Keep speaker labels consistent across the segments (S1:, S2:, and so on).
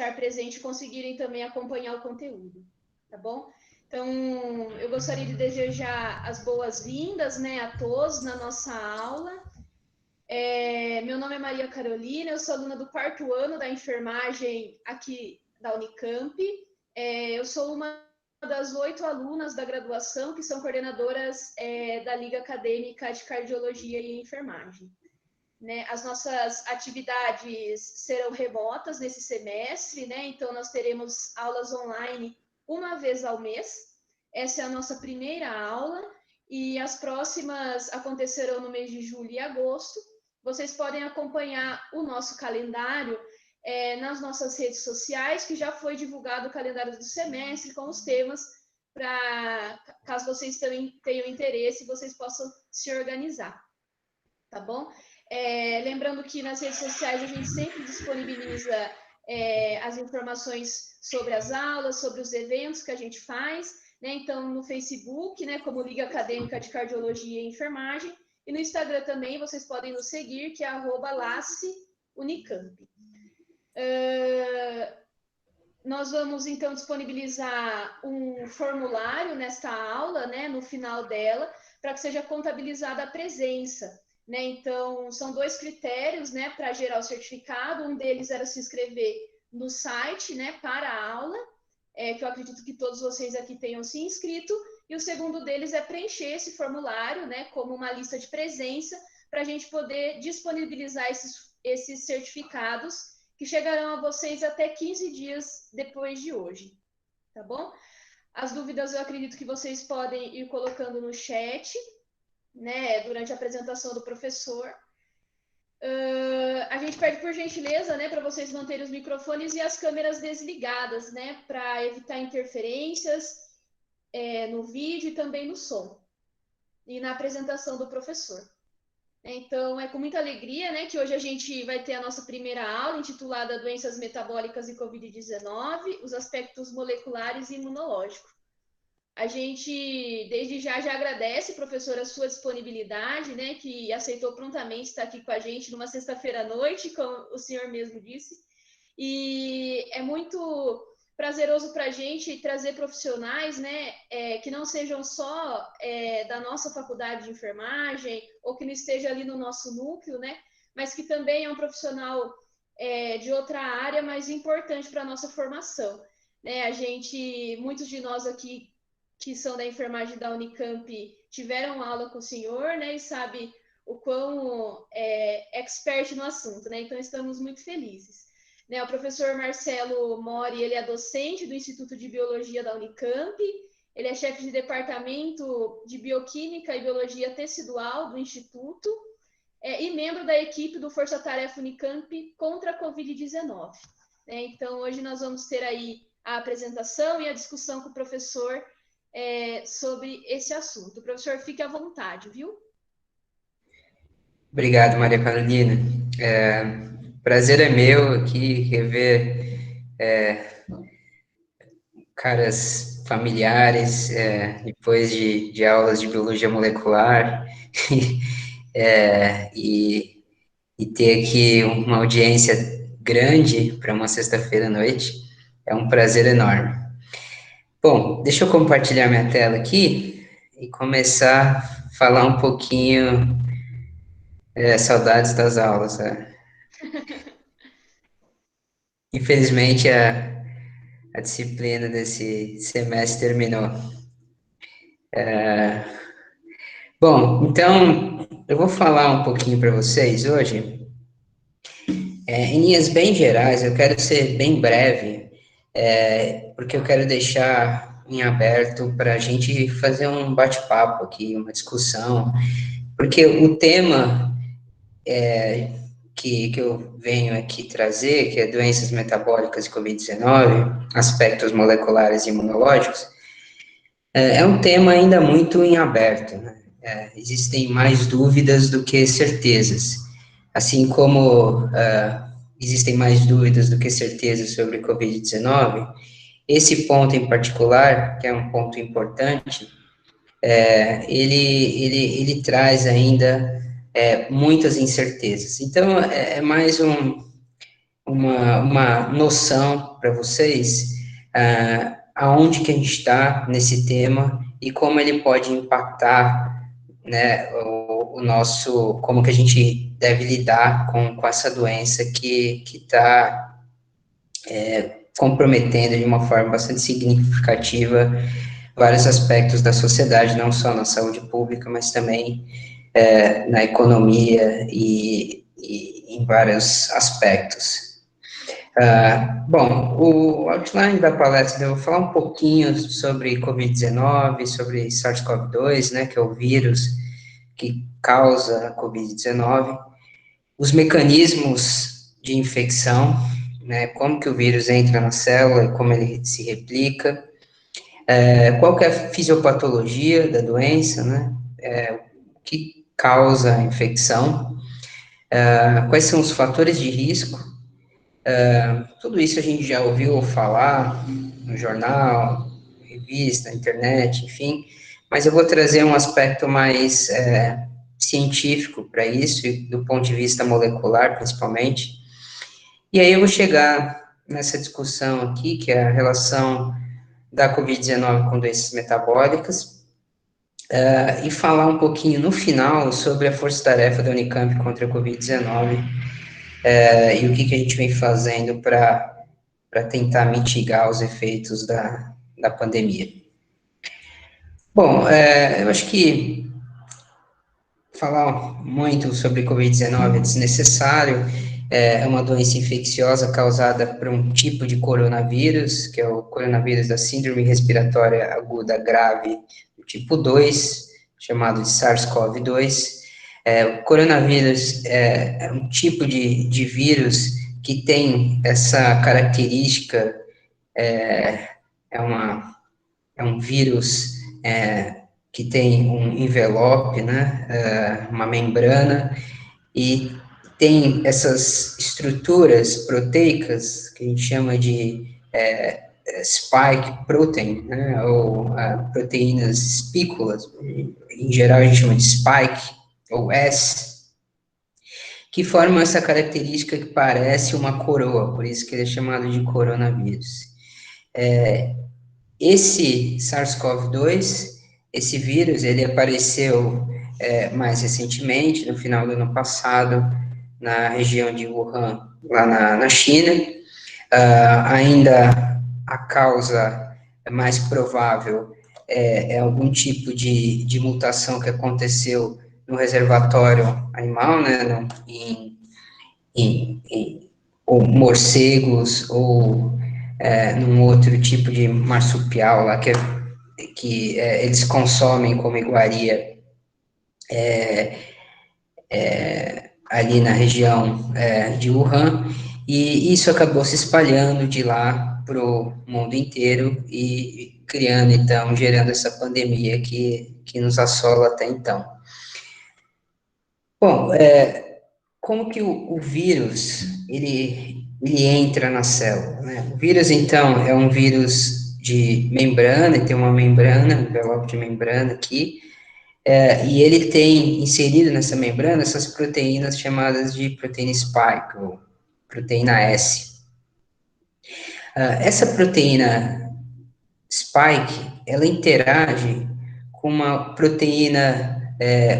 S1: estar presente e conseguirem também acompanhar o conteúdo, tá bom? Então, eu gostaria de desejar as boas-vindas, né, a todos na nossa aula. Meu nome é Maria Carolina, eu sou aluna do 4º ano da enfermagem aqui da Unicamp. Eu sou uma das 8 alunas da graduação que são coordenadoras da Liga Acadêmica de Cardiologia e Enfermagem. Né? As nossas atividades serão remotas nesse semestre, né? Então nós teremos aulas online uma vez ao mês. Essa é a nossa primeira aula e as próximas acontecerão no mês de julho e agosto. Vocês podem acompanhar o nosso calendário nas nossas redes sociais, que já foi divulgado o calendário do semestre com os temas, para caso vocês também tenham interesse, vocês possam se organizar, tá bom? Lembrando que nas redes sociais a gente sempre disponibiliza as informações sobre as aulas, sobre os eventos que a gente faz, né? Então, no Facebook, né, como Liga Acadêmica de Cardiologia e Enfermagem, e no Instagram também vocês podem nos seguir, que é @LACE-Unicamp. Nós vamos, então, disponibilizar um formulário nesta aula, né, no final dela, para que seja contabilizada a presença. Né? Então, são 2 critérios, né, para gerar o certificado. Um deles era se inscrever no site, né, para a aula, que eu acredito que todos vocês aqui tenham se inscrito. E o segundo deles é preencher esse formulário, né, como uma lista de presença, para a gente poder disponibilizar esses certificados, que chegarão a vocês até 15 dias depois de hoje, tá bom? As dúvidas eu acredito que vocês podem ir colocando no chat, né, durante a apresentação do professor. A gente pede por gentileza, né, para vocês manterem os microfones e as câmeras desligadas, né, para evitar interferências no vídeo e também no som e na apresentação do professor. Então, é com muita alegria, né, que hoje a gente vai ter a nossa primeira aula intitulada Doenças Metabólicas e Covid-19, os aspectos moleculares e imunológicos. A gente, desde já agradece, professor, a sua disponibilidade, né, que aceitou prontamente estar aqui com a gente numa sexta-feira à noite, como o senhor mesmo disse. E é muito prazeroso para a gente trazer profissionais, né, que não sejam só da nossa faculdade de enfermagem ou que não esteja ali no nosso núcleo, né, mas que também é um profissional de outra área, mas importante para a nossa formação. Né? Muitos de nós aqui que são da enfermagem da Unicamp tiveram aula com o senhor, né, e sabe o quão expert no assunto, né, então estamos muito felizes. Né, o professor Marcelo Mori, ele é docente do Instituto de Biologia da Unicamp, ele é chefe de departamento de Bioquímica e Biologia Tecidual do Instituto e membro da equipe do Força Tarefa Unicamp contra a Covid-19. Né, então, hoje nós vamos ter aí a apresentação e a discussão com o professor sobre esse assunto. Professor, fique à vontade, viu?
S2: Obrigado, Maria Carolina. Prazer é meu aqui rever caras familiares depois de aulas de biologia molecular e ter aqui uma audiência grande para uma sexta-feira à noite. É um prazer enorme. Bom, deixa eu compartilhar minha tela aqui e começar a falar um pouquinho, saudades das aulas. Infelizmente, a disciplina desse semestre terminou. Bom, então, eu vou falar um pouquinho para vocês hoje. Em linhas bem gerais, eu quero ser bem breve, porque eu quero deixar em aberto para a gente fazer um bate-papo aqui, uma discussão, porque o tema que eu venho aqui trazer, que é doenças metabólicas e Covid-19, aspectos moleculares e imunológicos, é um tema ainda muito em aberto, né? Existem mais dúvidas do que certezas. Assim como existem mais dúvidas do que certezas sobre Covid-19, esse ponto em particular, que é um ponto importante, ele traz ainda muitas incertezas. Então, é mais um uma noção para vocês aonde que a gente está nesse tema e como ele pode impactar, né, o nosso, como que a gente deve lidar com essa doença que está comprometendo de uma forma bastante significativa vários aspectos da sociedade, não só na saúde pública, mas também na economia e em vários aspectos. Bom, o outline da palestra, eu vou falar um pouquinho sobre Covid-19, sobre SARS-CoV-2, né, que é o vírus que causa a Covid-19, os mecanismos de infecção, né, como que o vírus entra na célula, como ele se replica, qual que é a fisiopatologia da doença, né, o que causa a infecção, quais são os fatores de risco. Tudo isso a gente já ouviu falar no jornal, revista, internet, enfim, mas eu vou trazer um aspecto mais científico para isso, e do ponto de vista molecular, principalmente. E aí eu vou chegar nessa discussão aqui, que é a relação da Covid-19 com doenças metabólicas, e falar um pouquinho no final sobre a força-tarefa da Unicamp contra a Covid-19, e o que a gente vem fazendo para tentar mitigar os efeitos da pandemia. Bom, eu acho que falar muito sobre Covid-19 é desnecessário. É uma doença infecciosa causada por um tipo de coronavírus, que é o coronavírus da Síndrome Respiratória Aguda Grave, tipo 2, chamado de SARS-CoV-2. O coronavírus é um tipo de vírus que tem essa característica, é um vírus que tem um envelope, né, uma membrana, e tem essas estruturas proteicas que a gente chama de spike protein, né, ou proteínas espículas, em geral a gente chama de spike, ou S, que formam essa característica que parece uma coroa, por isso que ele é chamado de coronavírus. Esse SARS-CoV-2, esse vírus, ele apareceu mais recentemente, no final do ano passado, na região de Wuhan, lá na China. Ainda a causa mais provável é algum tipo de mutação que aconteceu no reservatório animal, né, ou morcegos, ou num outro tipo de marsupial lá que eles consomem como iguaria ali na região de Wuhan, e isso acabou se espalhando de lá para o mundo inteiro e criando, então, gerando essa pandemia que nos assola até então. Bom, como que o vírus, ele entra na célula, né? O vírus, então, é um vírus de membrana, ele tem uma membrana, um envelope de membrana aqui, e ele tem inserido nessa membrana essas proteínas chamadas de proteína spike, ou proteína S. Essa proteína spike, ela interage com uma proteína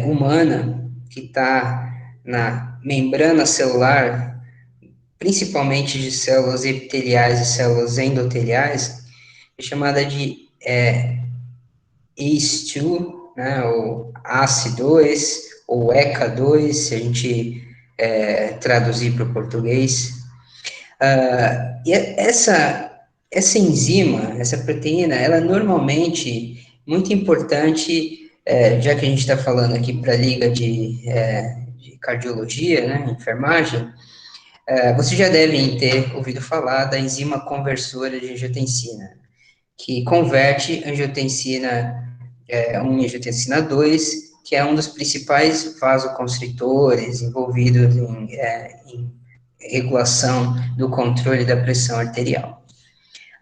S2: humana que está na membrana celular, principalmente de células epiteliais e células endoteliais, chamada de ACE2, né, ou ACE2, ou ECA2, se a gente traduzir para o português. E essa enzima, essa proteína, ela é normalmente muito importante, já que a gente está falando aqui para a liga de cardiologia, né, enfermagem, vocês já devem ter ouvido falar da enzima conversora de angiotensina, que converte angiotensina 1 e angiotensina 2, que é um dos principais vasoconstritores envolvidos em regulação do controle da pressão arterial.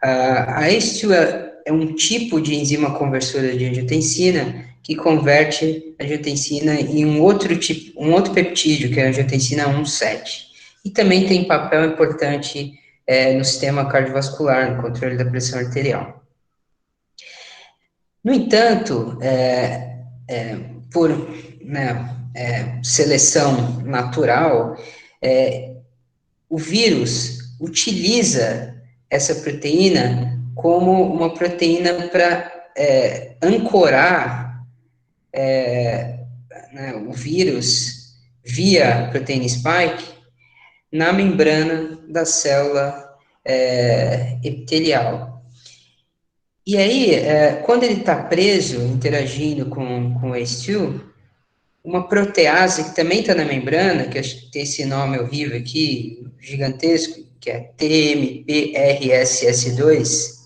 S2: A ACE2 é um tipo de enzima conversora de angiotensina que converte a angiotensina em um outro peptídeo, que é a angiotensina 1,7. e também tem papel importante no sistema cardiovascular, no controle da pressão arterial. No entanto, por né, seleção natural, o vírus utiliza essa proteína como uma proteína para ancorar né, o vírus via proteína spike na membrana da célula epitelial. E aí, quando ele está preso, interagindo com o ACE2, uma protease que também está na membrana, que tem esse nome horrível aqui, gigantesco, que é TMPRSS2,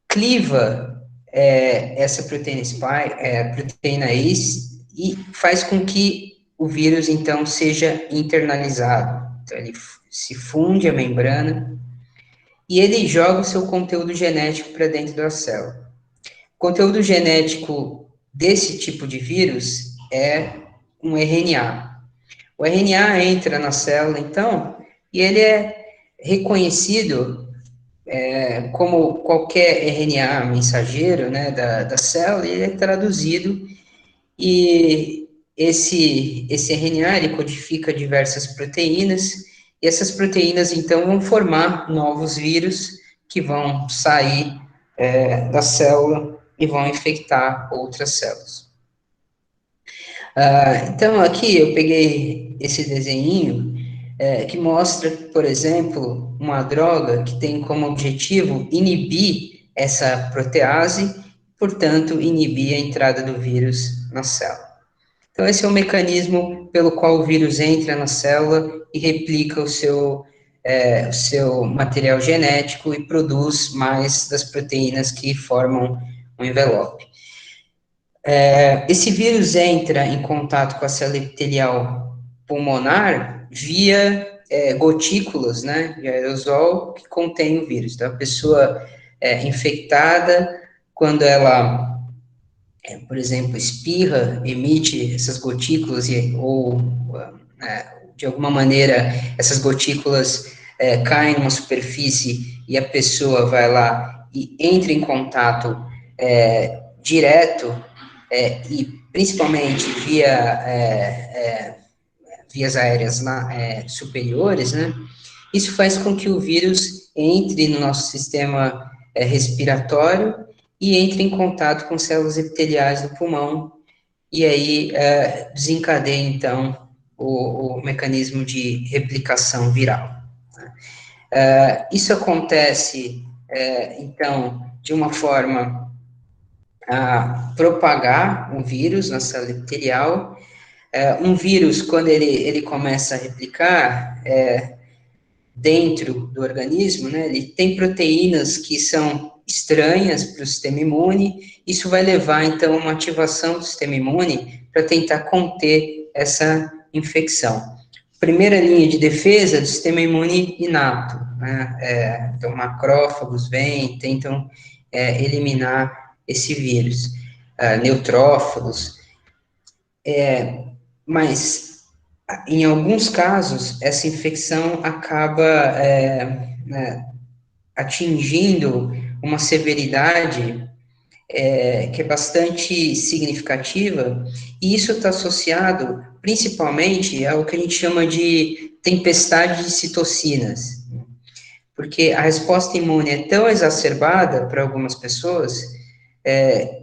S2: cliva essa proteína spike, proteína ACE, e faz com que o vírus, então, seja internalizado. Então, ele se funde a membrana e ele joga o seu conteúdo genético para dentro da célula. O conteúdo genético desse tipo de vírus é um RNA. O RNA entra na célula, então, e ele é reconhecido como qualquer RNA mensageiro, né, da célula, ele é traduzido e esse RNA ele codifica diversas proteínas e essas proteínas então vão formar novos vírus que vão sair da célula e vão infectar outras células. Então aqui eu peguei esse desenho que mostra, por exemplo, uma droga que tem como objetivo inibir essa protease, portanto, inibir a entrada do vírus na célula. Então, esse é o mecanismo pelo qual o vírus entra na célula e replica o seu material genético e produz mais das proteínas que formam o envelope. Esse vírus entra em contato com a célula epitelial pulmonar via gotículas, né, de aerosol que contém o vírus. Então, a pessoa infectada, quando ela, por exemplo, espirra, emite essas gotículas, ou de alguma maneira essas gotículas caem numa superfície e a pessoa vai lá e entra em contato direto e principalmente via vias aéreas superiores, né? Isso faz com que o vírus entre no nosso sistema respiratório e entre em contato com células epiteliais do pulmão e aí desencadeia, então, o mecanismo de replicação viral. Isso acontece, então, de uma forma a propagar um vírus na célula epitelial. Um vírus, quando ele começa a replicar dentro do organismo, né, ele tem proteínas que são estranhas para o sistema imune, isso vai levar, então, a uma ativação do sistema imune para tentar conter essa infecção. Primeira linha de defesa do sistema imune inato, né, então, macrófagos vêm, tentam eliminar esse vírus, neutrófilos, mas em alguns casos essa infecção acaba atingindo uma severidade que é bastante significativa, e isso está associado principalmente ao que a gente chama de tempestade de citocinas, porque a resposta imune é tão exacerbada para algumas pessoas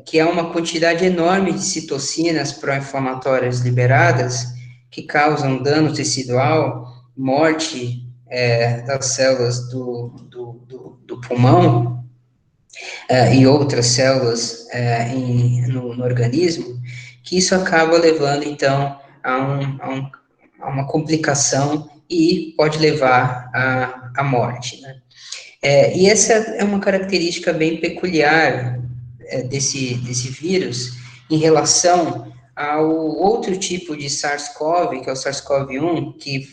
S2: que há uma quantidade enorme de citocinas pró-inflamatórias liberadas que causam dano tecidual, morte das células do pulmão e outras células no organismo, que isso acaba levando, então, a uma complicação e pode levar à morte, né? E essa é uma característica bem peculiar desse vírus em relação ao outro tipo de SARS-CoV, que é o SARS-CoV-1, que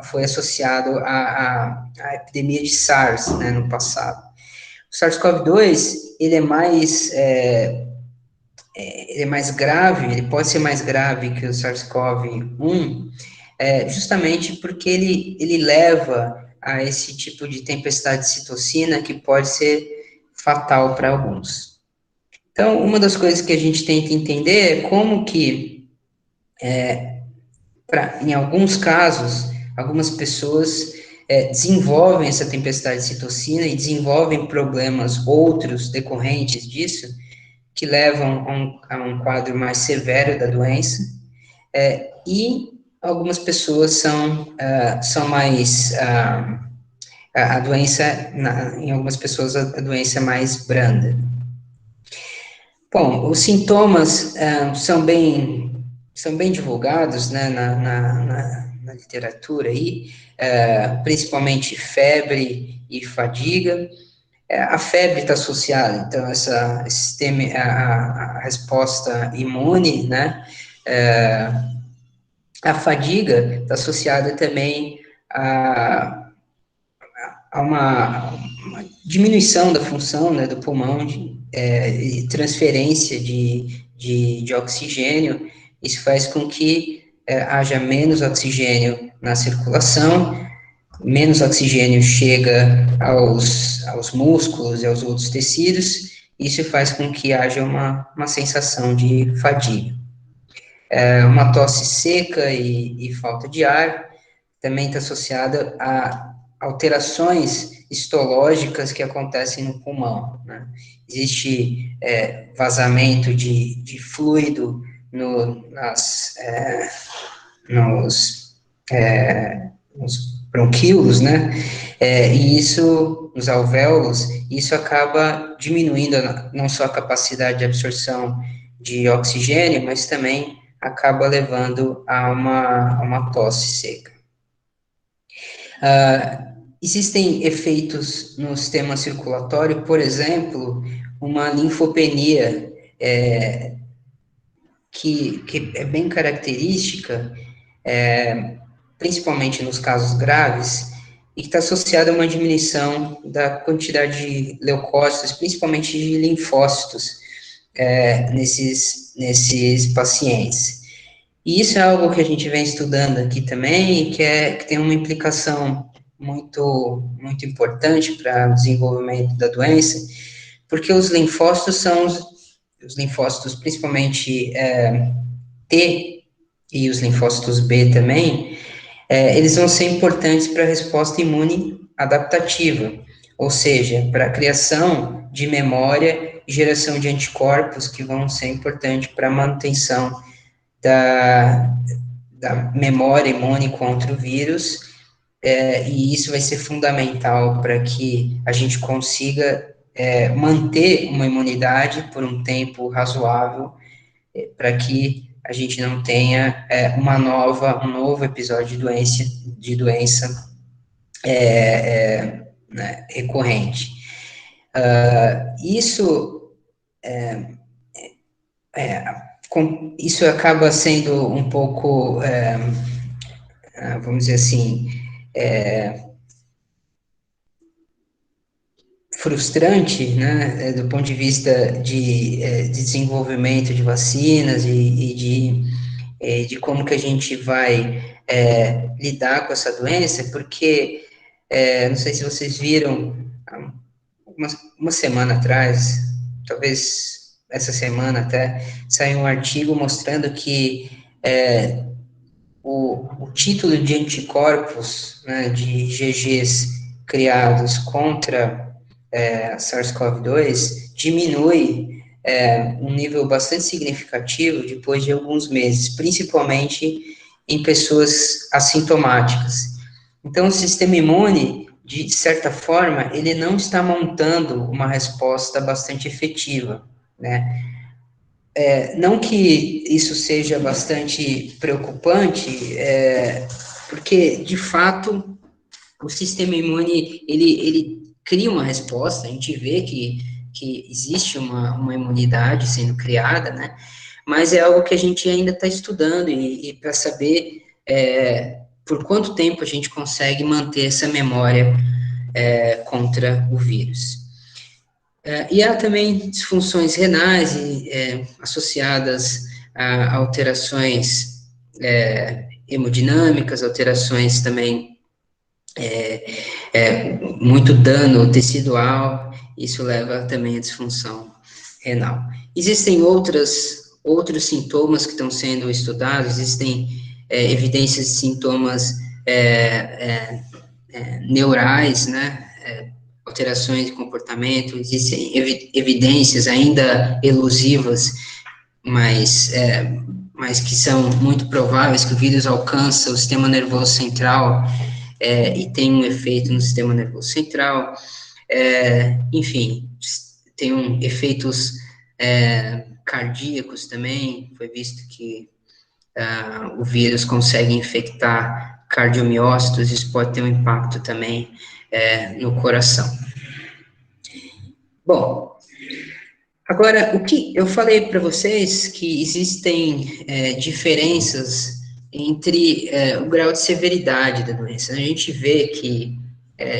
S2: foi associado à epidemia de SARS, né, no passado. O SARS-CoV-2, ele é mais grave, ele pode ser mais grave que o SARS-CoV-1, justamente porque ele leva a esse tipo de tempestade de citocina que pode ser fatal para alguns. Então, uma das coisas que a gente tenta entender é como que, em alguns casos, algumas pessoas desenvolvem essa tempestade de citocina e desenvolvem problemas outros decorrentes disso, que levam a um quadro mais severo da doença, e algumas pessoas são mais, a doença, em algumas pessoas, a doença é mais branda. Bom, os sintomas são bem divulgados, né, na literatura aí, principalmente febre e fadiga. A febre está associada, então, a resposta imune, né? A fadiga está associada também a uma diminuição da função, né, do pulmão, e transferência de oxigênio. Isso faz com que haja menos oxigênio na circulação, menos oxigênio chega aos músculos e aos outros tecidos, isso faz com que haja uma sensação de fadiga. Uma tosse seca e falta de ar também está associada a alterações histológicas que acontecem no pulmão, né? Existe vazamento de fluido nos bronquíolos, né? E isso, nos alvéolos, isso acaba diminuindo não só a capacidade de absorção de oxigênio, mas também acaba levando a uma tosse seca. Existem efeitos no sistema circulatório, por exemplo, uma linfopenia que é bem característica, principalmente nos casos graves, e que está associada a uma diminuição da quantidade de leucócitos, principalmente de linfócitos, nesses pacientes. E isso é algo que a gente vem estudando aqui também, que tem uma implicação muito, muito importante para o desenvolvimento da doença, porque os linfócitos os linfócitos, principalmente T e os linfócitos B também, eles vão ser importantes para a resposta imune adaptativa, ou seja, para a criação de memória e geração de anticorpos que vão ser importantes para a manutenção da memória imune contra o vírus, e isso vai ser fundamental para que a gente consiga manter uma imunidade por um tempo razoável, para que a gente não tenha um novo episódio de doença né, recorrente. Isso acaba sendo um pouco, vamos dizer assim, frustrante, né, do ponto de vista de desenvolvimento de vacinas e de como que a gente vai lidar com essa doença, porque, não sei se vocês viram, uma semana atrás, talvez essa semana até, saiu um artigo mostrando que o título de anticorpos, né, de GGs criados contra a SARS-CoV-2 diminui um nível bastante significativo depois de alguns meses, principalmente em pessoas assintomáticas. Então, o sistema imune, de certa forma, ele não está montando uma resposta bastante efetiva, né? Não que isso seja bastante preocupante, porque, de fato, o sistema imune, ele cria uma resposta, a gente vê que existe uma imunidade sendo criada, né? Mas é algo que a gente ainda está estudando e para saber por quanto tempo a gente consegue manter essa memória contra o vírus. E há também disfunções renais associadas a alterações hemodinâmicas, alterações também, muito dano tecidual, isso leva também à disfunção renal. Existem outros sintomas que estão sendo estudados, existem evidências de sintomas neurais, né, alterações de comportamento, existem evidências ainda elusivas, mas que são muito prováveis que o vírus alcança o sistema nervoso central e tem um efeito no sistema nervoso central, enfim, tem efeitos cardíacos também, foi visto que o vírus consegue infectar cardiomiócitos, isso pode ter um impacto também no coração. Bom, agora, o que eu falei para vocês que existem diferenças entre o grau de severidade da doença. A gente vê que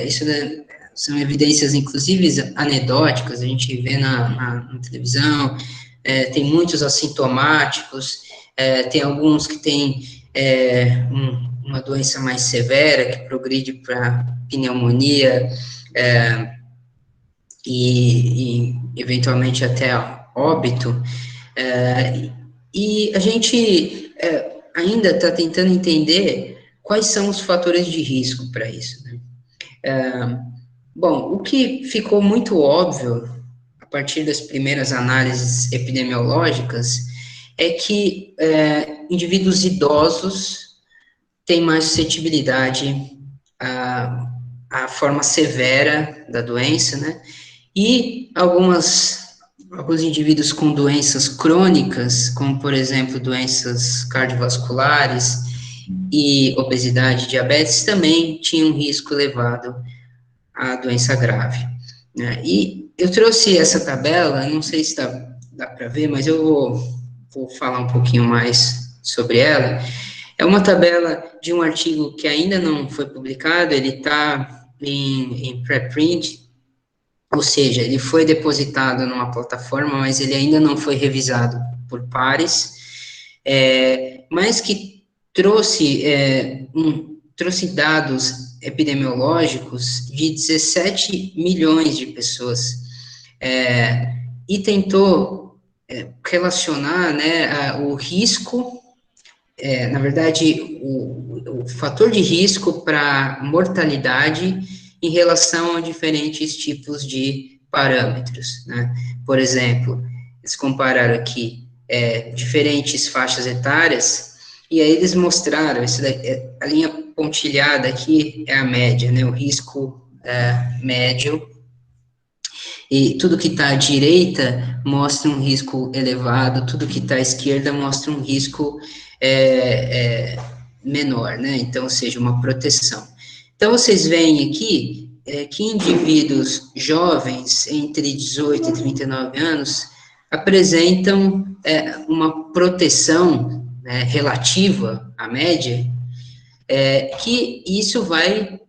S2: isso, né, são evidências, inclusive, anedóticas, a gente vê na televisão, tem muitos assintomáticos, tem alguns que têm uma doença mais severa, que progride para pneumonia, e eventualmente até óbito, e a gente ainda está tentando entender quais são os fatores de risco para isso, né? Bom, o que ficou muito óbvio a partir das primeiras análises epidemiológicas é que indivíduos idosos têm mais suscetibilidade à forma severa da doença, né? E alguns indivíduos com doenças crônicas, como, por exemplo, doenças cardiovasculares e obesidade e diabetes, também tinham um risco elevado à doença grave, né? E eu trouxe essa tabela, não sei se dá para ver, mas eu vou falar um pouquinho mais sobre ela. É uma tabela de um artigo que ainda não foi publicado, ele está em preprint, ou seja, ele foi depositado numa plataforma, mas ele ainda não foi revisado por pares, mas que trouxe dados epidemiológicos de 17 milhões de pessoas, e tentou relacionar, né, o risco, na verdade, o fator de risco para mortalidade em relação a diferentes tipos de parâmetros, né? Por exemplo, eles compararam aqui diferentes faixas etárias, e aí eles mostraram, a linha pontilhada aqui é a média, né? O risco médio, e tudo que está à direita mostra um risco elevado, tudo que está à esquerda mostra um risco menor, né? Então, ou seja, uma proteção. Então, vocês veem aqui que indivíduos jovens, entre 18 e 39 anos, apresentam uma proteção, né, relativa à média, que isso vai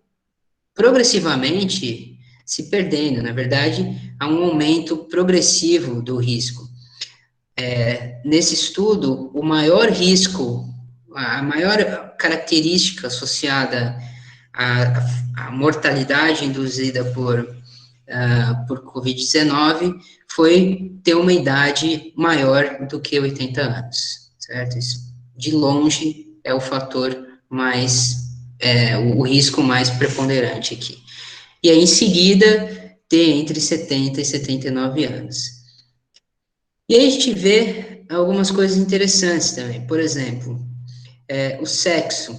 S2: progressivamente se perdendo. Na verdade, há um aumento progressivo do risco. Nesse estudo, o maior risco, a maior característica associada à mortalidade induzida por Covid-19 foi ter uma idade maior do que 80 anos, certo? Isso, de longe, é o fator o risco mais preponderante aqui. E aí, em seguida, ter entre 70 e 79 anos. E aí a gente vê algumas coisas interessantes também. Por exemplo, o sexo.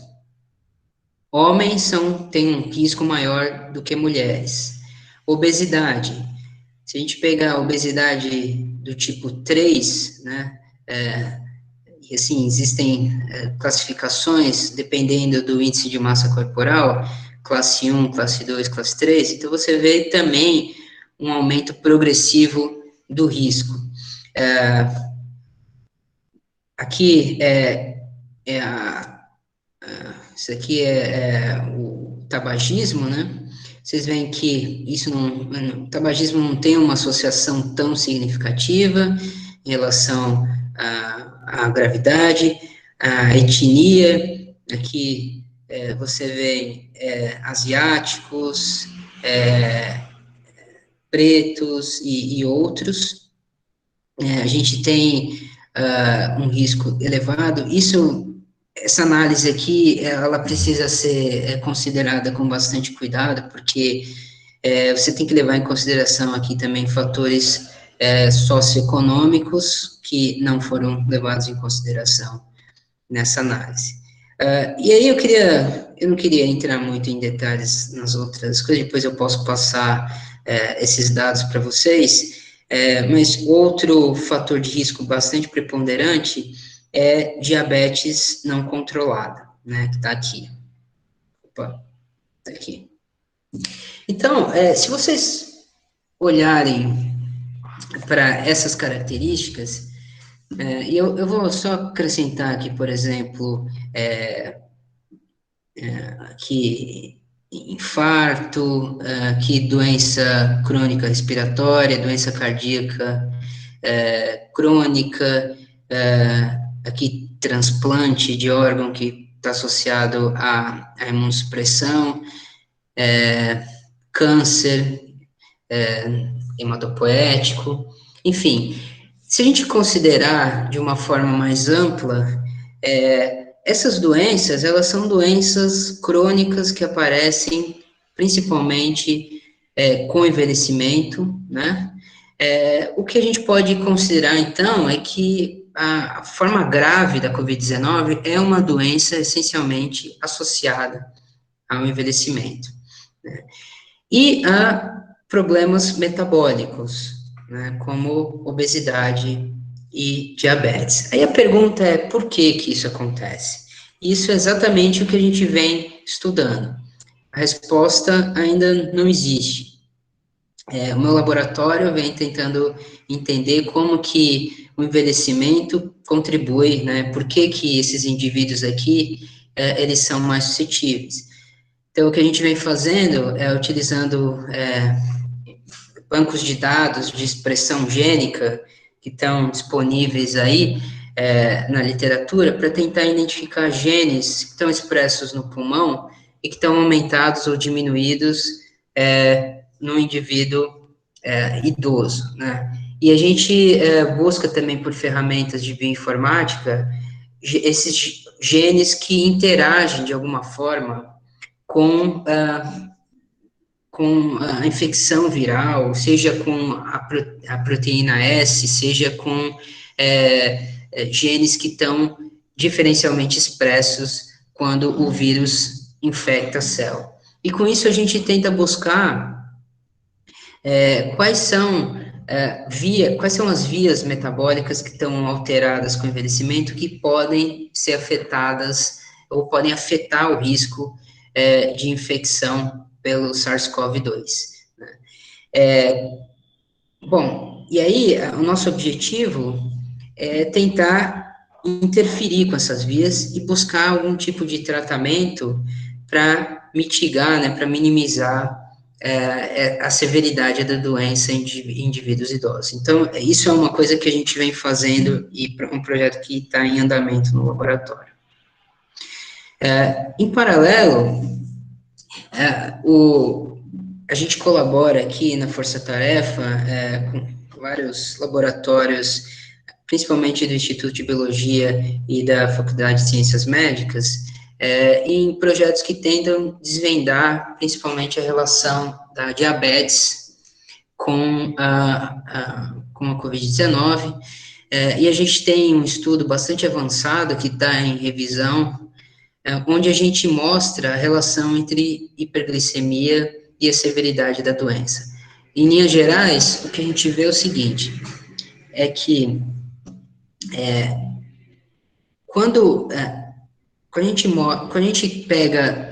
S2: Homens têm um risco maior do que mulheres. Obesidade. Se a gente pegar a obesidade do tipo 3, né, e assim, existem classificações dependendo do índice de massa corporal, classe 1, classe 2, classe 3, então você vê também um aumento progressivo do risco. Aqui isso aqui é o tabagismo, né? Vocês veem que o tabagismo não tem uma associação tão significativa em relação à gravidade, à etnia, aqui você vê asiáticos, pretos e outros. A gente tem um risco elevado. Essa análise aqui, ela precisa ser considerada com bastante cuidado, porque você tem que levar em consideração aqui também fatores socioeconômicos que não foram levados em consideração nessa análise. E aí eu não queria entrar muito em detalhes nas outras coisas, depois eu posso passar esses dados para vocês, mas outro fator de risco bastante preponderante é diabetes não controlada, né, que está aqui. Opa, tá aqui. Então, se vocês olharem para essas características, e eu vou só acrescentar aqui, por exemplo, que infarto, que doença crônica respiratória, doença cardíaca crônica, aqui transplante de órgão que está associado à imunossupressão, câncer, hematopoético, enfim. Se a gente considerar de uma forma mais ampla, essas doenças, elas são doenças crônicas que aparecem principalmente com envelhecimento, né? O que a gente pode considerar, então, é que a forma grave da Covid-19 é uma doença essencialmente associada ao envelhecimento, né? E a problemas metabólicos, né, como obesidade e diabetes. Aí a pergunta é, por que que isso acontece? Isso é exatamente o que a gente vem estudando. A resposta ainda não existe. O meu laboratório vem tentando entender como que o envelhecimento contribui, né, por que que esses indivíduos aqui, eles são mais suscetíveis. Então, o que a gente vem fazendo é utilizando bancos de dados de expressão gênica que estão disponíveis aí na literatura para tentar identificar genes que estão expressos no pulmão e que estão aumentados ou diminuídos no indivíduo idoso, né? E a gente busca também por ferramentas de bioinformática esses genes que interagem de alguma forma com a infecção viral, seja com a proteína S, seja com genes que estão diferencialmente expressos quando o vírus infecta a célula. E com isso a gente tenta buscar quais são as vias metabólicas que estão alteradas com o envelhecimento que podem ser afetadas ou podem afetar o risco de infecção pelo SARS-CoV-2. Né? Bom, e aí o nosso objetivo é tentar interferir com essas vias e buscar algum tipo de tratamento para mitigar, né, para minimizar a severidade da doença em indivíduos idosos. Então, isso é uma coisa que a gente vem fazendo e um projeto que está em andamento no laboratório. Em paralelo, a gente colabora aqui na Força Tarefa com vários laboratórios, principalmente do Instituto de Biologia e da Faculdade de Ciências Médicas, em projetos que tentam desvendar principalmente a relação da diabetes com a Covid-19, e a gente tem um estudo bastante avançado que está em revisão, onde a gente mostra a relação entre hiperglicemia e a severidade da doença. Em linhas gerais, o que a gente vê é o seguinte, é que quando a gente pega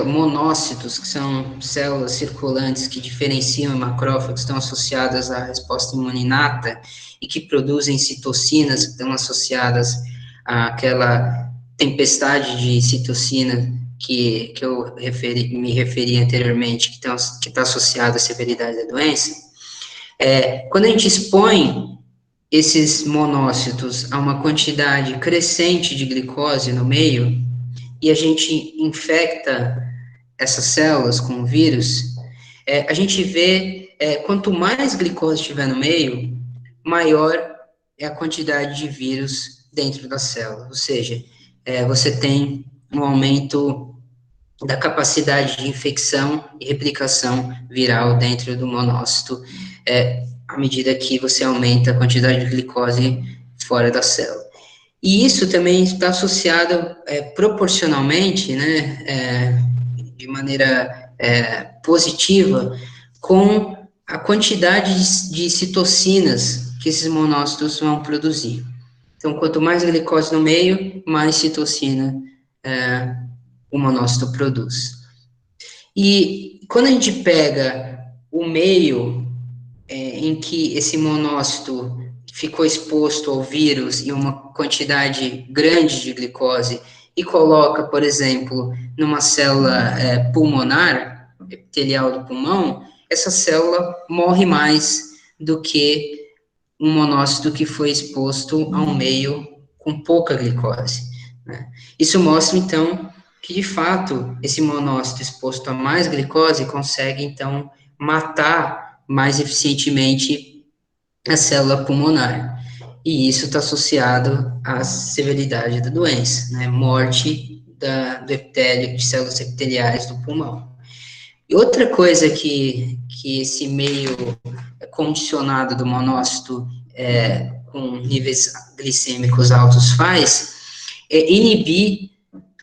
S2: monócitos, que são células circulantes que diferenciam macrófagos, estão associadas à resposta imune inata e que produzem citocinas, que estão associadas àquela tempestade de citocina que eu me referi anteriormente, que está associada à severidade da doença, quando a gente expõe esses monócitos a uma quantidade crescente de glicose no meio, e a gente infecta essas células com o vírus, a gente vê, quanto mais glicose tiver no meio, maior é a quantidade de vírus dentro da célula. Ou seja, você tem um aumento da capacidade de infecção e replicação viral dentro do monócito, à medida que você aumenta a quantidade de glicose fora da célula. E isso também está associado proporcionalmente, né, de maneira positiva, com a quantidade de citocinas que esses monócitos vão produzir. Então, quanto mais glicose no meio, mais citocina o monócito produz. E quando a gente pega o meio em que esse monócito ficou exposto ao vírus e uma quantidade grande de glicose e coloca, por exemplo, numa célula pulmonar, epitelial do pulmão, essa célula morre mais do que um monócito que foi exposto a um meio com pouca glicose, né? Isso mostra, então, que, de fato, esse monócito exposto a mais glicose consegue, então, matar mais eficientemente a célula pulmonar. E isso está associado à severidade da doença, né? Morte do epitélio, de células epiteliais do pulmão. E outra coisa que esse meio condicionado do monócito com níveis glicêmicos altos faz é inibir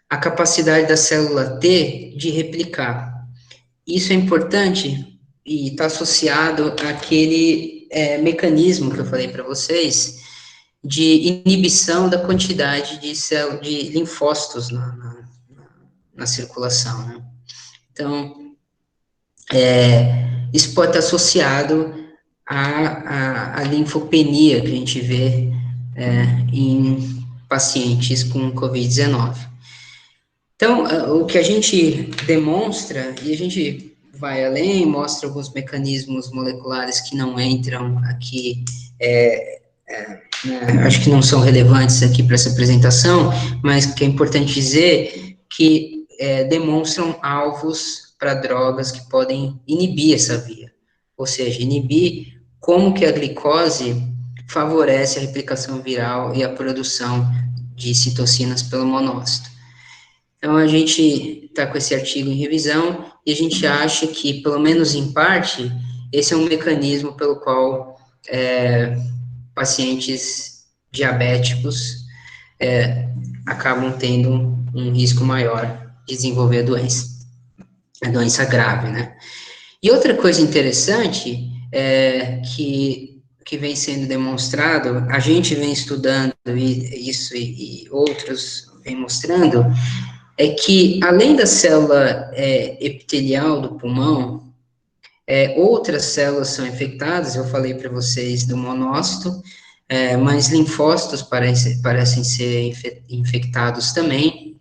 S2: a capacidade da célula T de replicar. Isso é importante e está associado àquele mecanismo que eu falei para vocês de inibição da quantidade de linfócitos na circulação, né? Então, isso pode estar associado à linfopenia que a gente vê em pacientes com Covid-19. Então, o que a gente demonstra, e a gente vai além, mostra alguns mecanismos moleculares que não entram aqui, acho que não são relevantes aqui para essa apresentação, mas que é importante dizer que demonstram alvos para drogas que podem inibir essa via, ou seja, inibir como que a glicose favorece a replicação viral e a produção de citocinas pelo monócito. Então, a gente está com esse artigo em revisão e a gente acha que, pelo menos em parte, esse é um mecanismo pelo qual pacientes diabéticos acabam tendo um risco maior de desenvolver a doença grave, né? E outra coisa interessante que vem sendo demonstrado, a gente vem estudando isso e outros vem mostrando, é que, além da célula epitelial do pulmão, outras células são infectadas, eu falei para vocês do monócito, mas linfócitos parecem ser infectados também,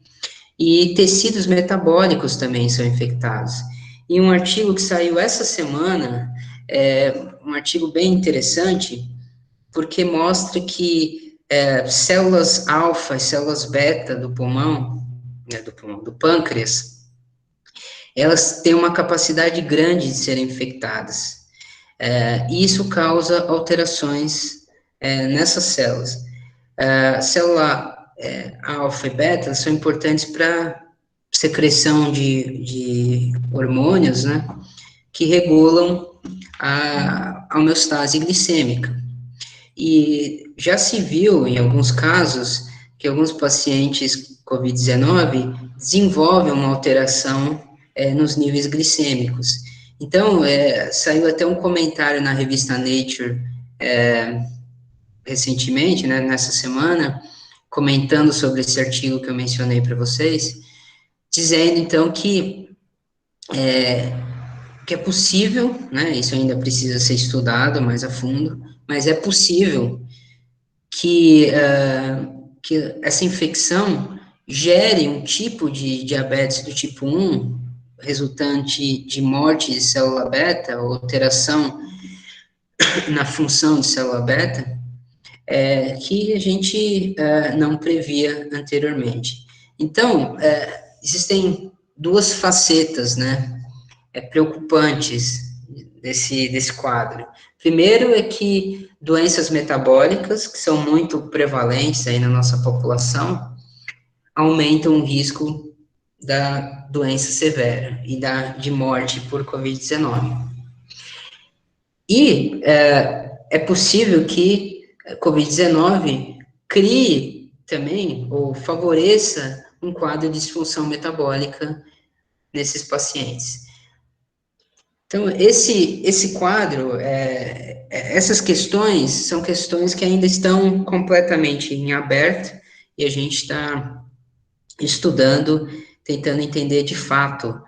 S2: e tecidos metabólicos também são infectados. E um artigo que saiu essa semana, um artigo bem interessante, porque mostra que células alfa e células beta do pulmão, do pâncreas, elas têm uma capacidade grande de serem infectadas. E isso causa alterações nessas células. A célula alfa e beta são importantes para secreção de hormônios, né, que regulam a homeostase glicêmica. E já se viu, em alguns casos, que alguns pacientes COVID-19 desenvolvem uma alteração nos níveis glicêmicos. Então, saiu até um comentário na revista Nature recentemente, né, nessa semana, comentando sobre esse artigo que eu mencionei para vocês, dizendo, então, que é possível, né, isso ainda precisa ser estudado mais a fundo, mas é possível que essa infecção gere um tipo de diabetes do tipo 1, resultante de morte de célula beta, ou alteração na função de célula beta, que a gente não previa anteriormente. Então, existem duas facetas, né, preocupantes desse quadro. Primeiro é que doenças metabólicas, que são muito prevalentes aí na nossa população, aumentam o risco da doença severa e de morte por Covid-19. E é possível que a Covid-19 crie também, ou favoreça, um quadro de disfunção metabólica nesses pacientes. Então, esse quadro, essas questões são questões que ainda estão completamente em aberto e a gente está estudando, tentando entender de fato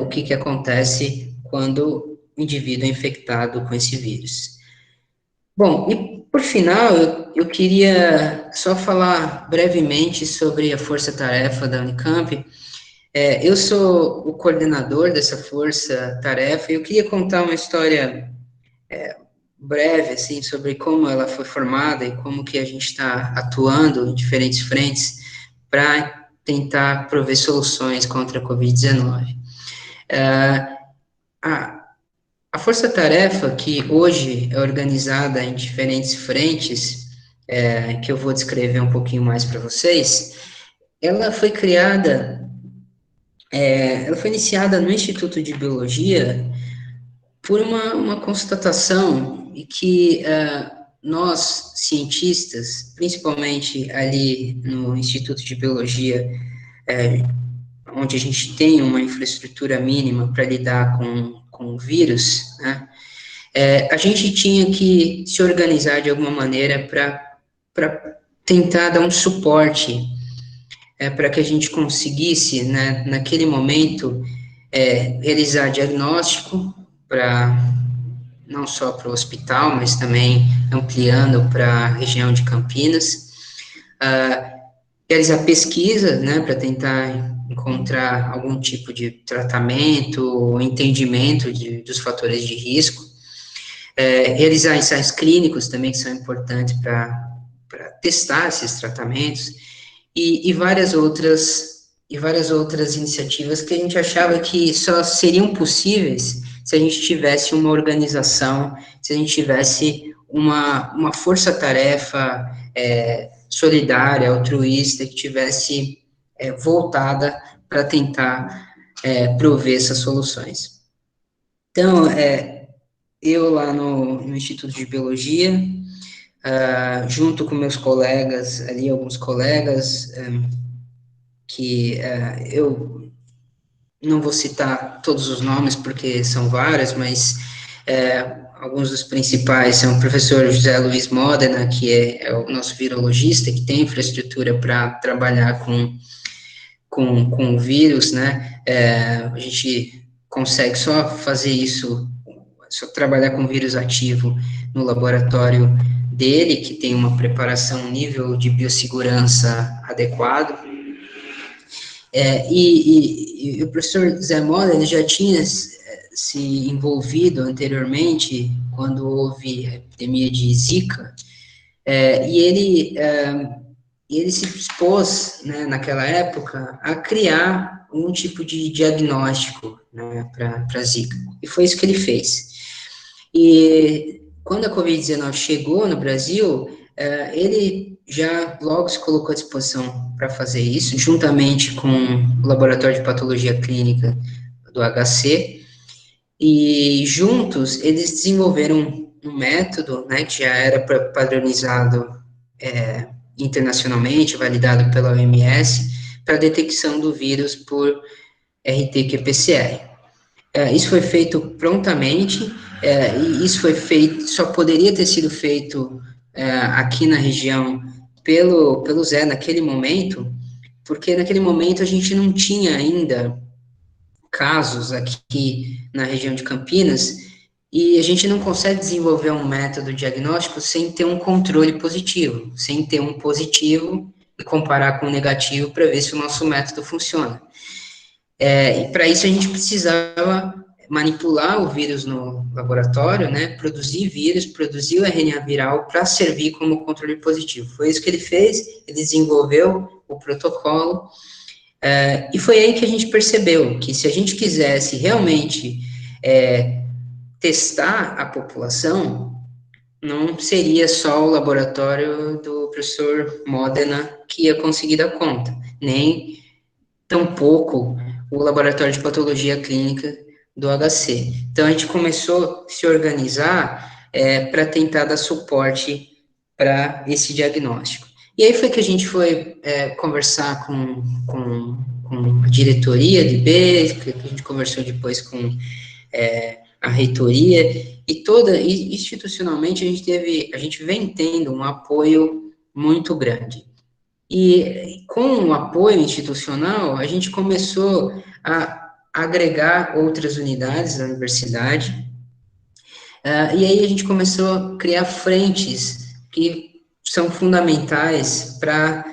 S2: o que acontece quando o indivíduo é infectado com esse vírus. Bom, e por final, eu queria só falar brevemente sobre a força-tarefa da Unicamp. Eu sou o coordenador dessa força-tarefa e eu queria contar uma história breve, assim, sobre como ela foi formada e como que a gente está atuando em diferentes frentes para tentar prover soluções contra a Covid-19. A força-tarefa, que hoje é organizada em diferentes frentes, que eu vou descrever um pouquinho mais para vocês, ela foi criada, ela foi iniciada no Instituto de Biologia por uma constatação e que nós, cientistas, principalmente ali no Instituto de Biologia, onde a gente tem uma infraestrutura mínima para lidar com o vírus, né, a gente tinha que se organizar de alguma maneira para tentar dar um suporte para que a gente conseguisse, né, naquele momento, realizar diagnóstico para não só para o hospital, mas também ampliando para a região de Campinas, realizar pesquisa, né, para tentar encontrar algum tipo de tratamento, entendimento dos fatores de risco, realizar ensaios clínicos também, que são importantes para testar esses tratamentos, e várias outras iniciativas que a gente achava que só seriam possíveis se a gente tivesse uma organização, se a gente tivesse uma força-tarefa solidária, altruísta, que tivesse voltada para tentar prover essas soluções. Então, eu lá no Instituto de Biologia, junto com meus colegas ali, alguns colegas que eu não vou citar todos os nomes porque são vários, mas alguns dos principais são o professor José Luiz Modena, que é o nosso virologista, que tem infraestrutura para trabalhar com o vírus, né? A gente consegue só fazer isso, só trabalhar com vírus ativo no laboratório dele, que tem uma preparação, um nível de biossegurança adequado. E o professor Zé Mola, ele já tinha se envolvido anteriormente, quando houve a epidemia de Zika, e ele se dispôs, né, naquela época, a criar um tipo de diagnóstico, né, para Zika. E foi isso que ele fez. E quando a Covid-19 chegou no Brasil, ele já logo se colocou à disposição para fazer isso, juntamente com o Laboratório de Patologia Clínica do HC, e juntos eles desenvolveram um método, né, que já era padronizado internacionalmente, validado pela OMS, para a detecção do vírus por RT-qPCR. Isso foi feito prontamente, e isso foi feito, só poderia ter sido feito aqui na região pelo Zé naquele momento, porque naquele momento a gente não tinha ainda casos aqui na região de Campinas, e a gente não consegue desenvolver um método diagnóstico sem ter um controle positivo, sem ter um positivo e comparar com um negativo para ver se o nosso método funciona. E para isso a gente precisava manipular o vírus no laboratório, né, produzir vírus, produzir o RNA viral para servir como controle positivo. Foi isso que ele fez, ele desenvolveu o protocolo, e foi aí que a gente percebeu que se a gente quisesse realmente testar a população, não seria só o laboratório do professor Modena que ia conseguir dar conta, nem tampouco o laboratório de patologia clínica do HC. Então, a gente começou a se organizar para tentar dar suporte para esse diagnóstico. E aí foi que a gente foi conversar com a diretoria de IB, que a gente conversou depois com a reitoria, e institucionalmente a gente vem tendo um apoio muito grande. E com o apoio institucional, a gente começou a agregar outras unidades da universidade, e aí a gente começou a criar frentes que são fundamentais para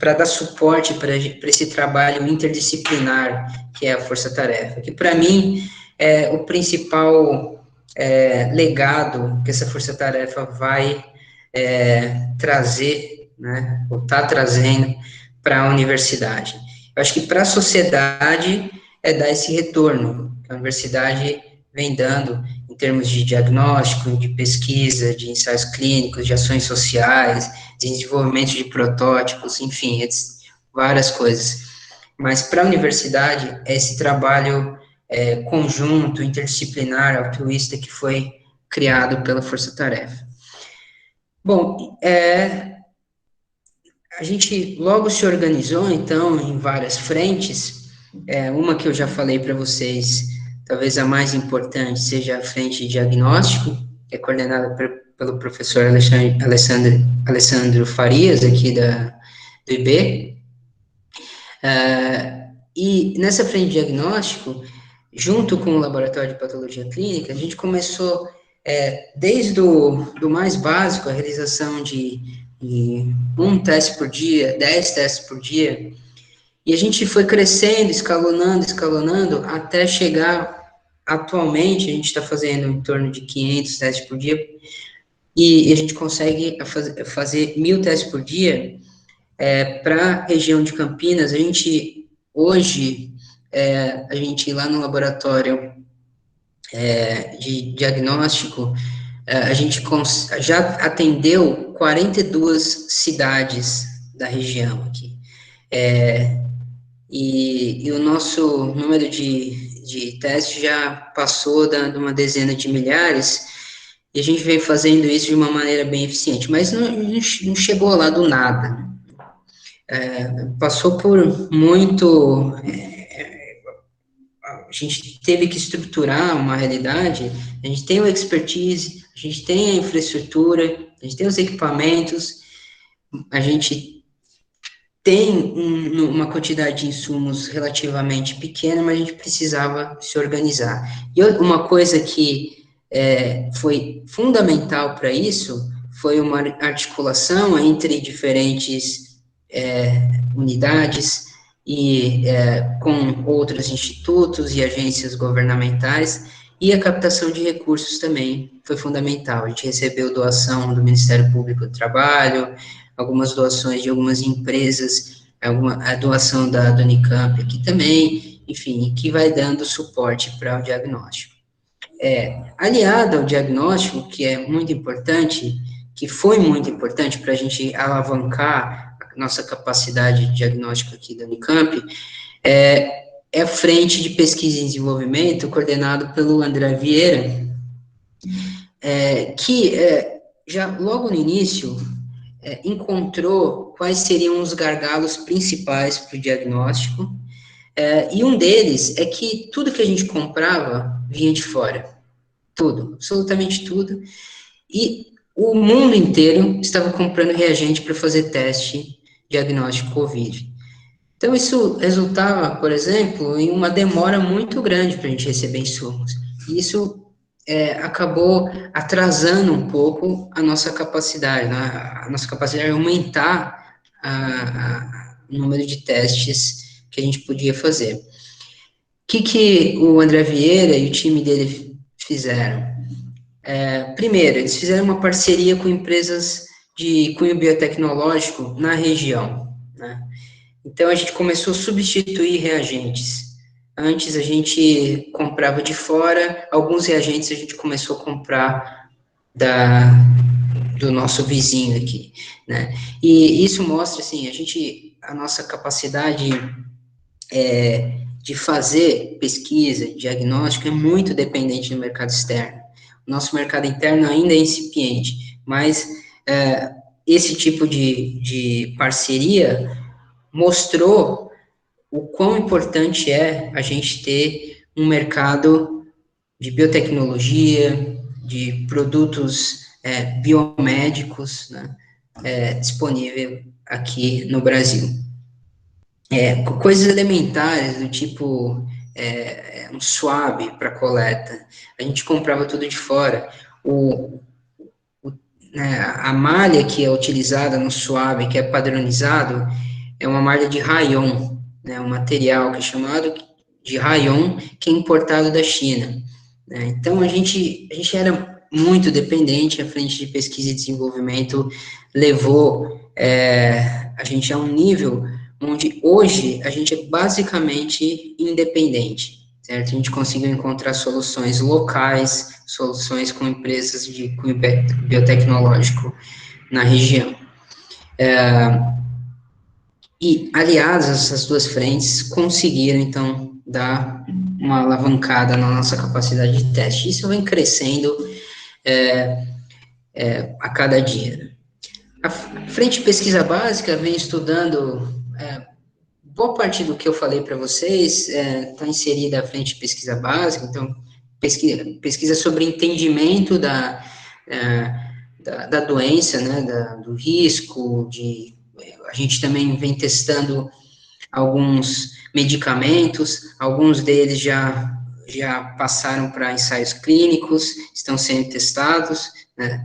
S2: dar suporte para esse trabalho interdisciplinar que é a força-tarefa, que para mim é o principal legado que essa força-tarefa vai trazer, né, ou está trazendo para a universidade. Eu acho que para a sociedade dar esse retorno que a universidade vem dando em termos de diagnóstico, de pesquisa, de ensaios clínicos, de ações sociais, de desenvolvimento de protótipos, enfim, várias coisas. Mas para a universidade, é esse trabalho conjunto, interdisciplinar, altruísta que foi criado pela Força Tarefa. Bom, a gente logo se organizou, então, em várias frentes. Uma que eu já falei para vocês, talvez a mais importante, seja a frente de diagnóstico, que é coordenada pelo professor Alessandro Farias, aqui do IB. E nessa frente de diagnóstico, junto com o Laboratório de Patologia Clínica, a gente começou, desde do mais básico, a realização de 1 teste por dia, 10 testes por dia, e a gente foi crescendo, escalonando, até chegar, atualmente, a gente está fazendo em torno de 500 testes por dia, e a gente consegue fazer 1.000 testes por dia. Para a região de Campinas, hoje, a gente lá no laboratório de diagnóstico, a gente já atendeu 42 cidades da região aqui. E o nosso número de testes já passou de uma dezena de milhares, e a gente vem fazendo isso de uma maneira bem eficiente, mas não chegou lá do nada. Passou por muito... a gente teve que estruturar uma realidade, a gente tem o expertise, a gente tem a infraestrutura, a gente tem os equipamentos, a gente tem uma quantidade de insumos relativamente pequena, mas a gente precisava se organizar. E uma coisa que foi fundamental para isso foi uma articulação entre diferentes unidades e com outros institutos e agências governamentais, e a captação de recursos também foi fundamental. A gente recebeu doação do Ministério Público do Trabalho, algumas doações de algumas empresas, a doação do Unicamp aqui também, enfim, que vai dando suporte para o diagnóstico. Aliado ao diagnóstico, que é muito importante, que foi muito importante para a gente alavancar nossa capacidade de diagnóstico aqui da Unicamp, é a frente de pesquisa e desenvolvimento, coordenado pelo André Vieira, que já logo no início encontrou quais seriam os gargalos principais para o diagnóstico, e um deles é que tudo que a gente comprava vinha de fora. Tudo, absolutamente tudo. E o mundo inteiro estava comprando reagente para fazer teste diagnóstico COVID. Então, isso resultava, por exemplo, em uma demora muito grande para a gente receber insumos. E isso acabou atrasando um pouco a nossa capacidade, né? A nossa capacidade de aumentar o número de testes que a gente podia fazer. O que o André Vieira e o time dele fizeram? Primeiro, eles fizeram uma parceria com empresas de cunho biotecnológico na região, né? Então, a gente começou a substituir reagentes. Antes, a gente comprava de fora, alguns reagentes a gente começou a comprar do nosso vizinho aqui, né? E isso mostra, assim, a nossa capacidade de fazer pesquisa, diagnóstico, é muito dependente do mercado externo. O nosso mercado interno ainda é incipiente, mas esse tipo de parceria mostrou o quão importante é a gente ter um mercado de biotecnologia, de produtos biomédicos, né, disponível aqui no Brasil. Coisas elementares do tipo um swab para coleta, a gente comprava tudo de fora. Né, a malha que é utilizada no swab, que é padronizado, é uma malha de rayon, né, um material que é chamado de rayon, que é importado da China. Né? Então, a gente era muito dependente, a frente de pesquisa e desenvolvimento levou a gente a um nível onde hoje a gente é basicamente independente, certo? A gente conseguiu encontrar soluções locais, soluções com empresas de cunho biotecnológico na região. E, aliadas, essas duas frentes conseguiram, então, dar uma alavancada na nossa capacidade de teste. Isso vem crescendo a cada dia. A frente de pesquisa básica vem estudando, boa parte do que eu falei para vocês está inserida a frente de pesquisa básica, então, pesquisa sobre entendimento da doença, né, do risco, a gente também vem testando alguns medicamentos, alguns deles já passaram para ensaios clínicos, estão sendo testados, né?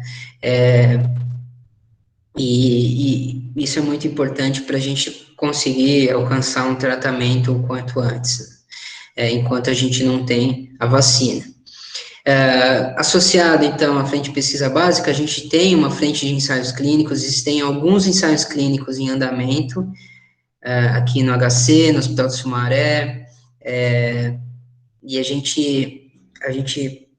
S2: E isso é muito importante para a gente conseguir alcançar um tratamento o quanto antes, enquanto a gente não tem a vacina. Associado, então, à frente de pesquisa básica, a gente tem uma frente de ensaios clínicos, existem alguns ensaios clínicos em andamento, aqui no HC, no Hospital de Sumaré, e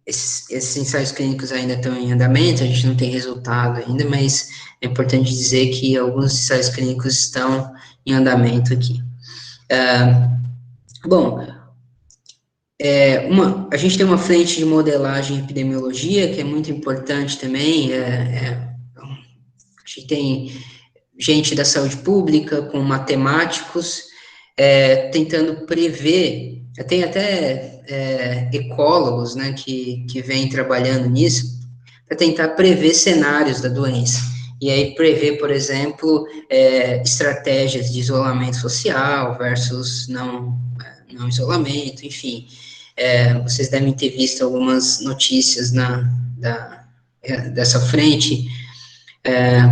S2: esses ensaios clínicos ainda estão em andamento, a gente não tem resultado ainda, mas é importante dizer que alguns ensaios clínicos estão em andamento aqui. Bom, a gente tem uma frente de modelagem e epidemiologia, que é muito importante também, a gente tem gente da saúde pública, com matemáticos, tentando prever, tem até ecólogos, né, que vêm trabalhando nisso, para tentar prever cenários da doença. E aí prever, por exemplo, estratégias de isolamento social versus não isolamento, enfim. Vocês devem ter visto algumas notícias dessa frente,